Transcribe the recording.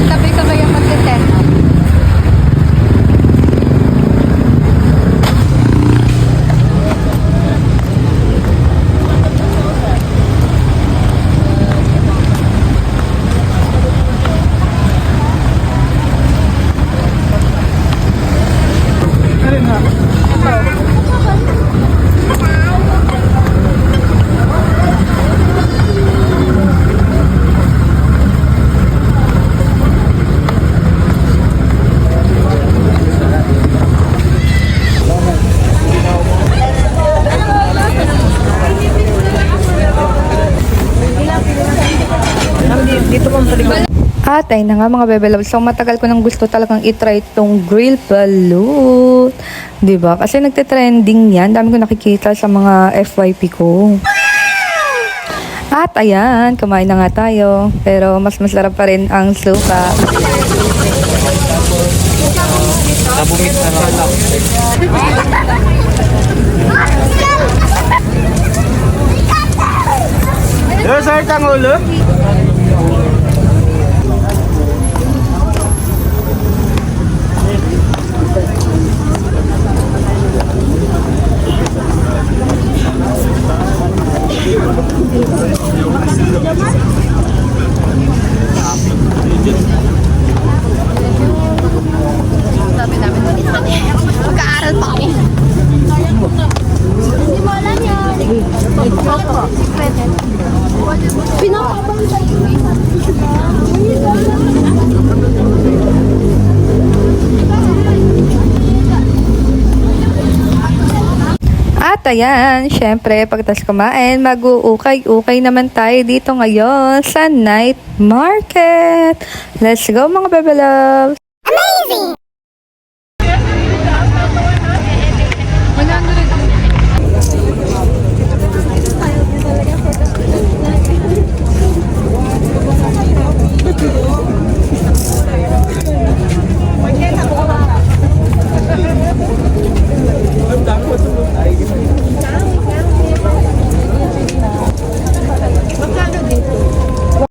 Sabay-sabay ang magte-set up. At ay na nga mga bebe loves. So matagal ko nang gusto talagang itry itong grill balut. 'Di ba? Kasi nagte-trending 'yan. Dami ko nakikita sa mga FYP ko. At ayan, kumain na nga tayo. Pero mas masarap pa rin ang suka. Nabumit na lang. Sir, tangulo? Mag-aaral pa kami. Hindi mo alam yan. Pinakabang At ayan, syempre pagkatapos kumain, mag-uukay-ukay naman tayo dito ngayon sa night market. Let's go mga bebe loves! Amazing!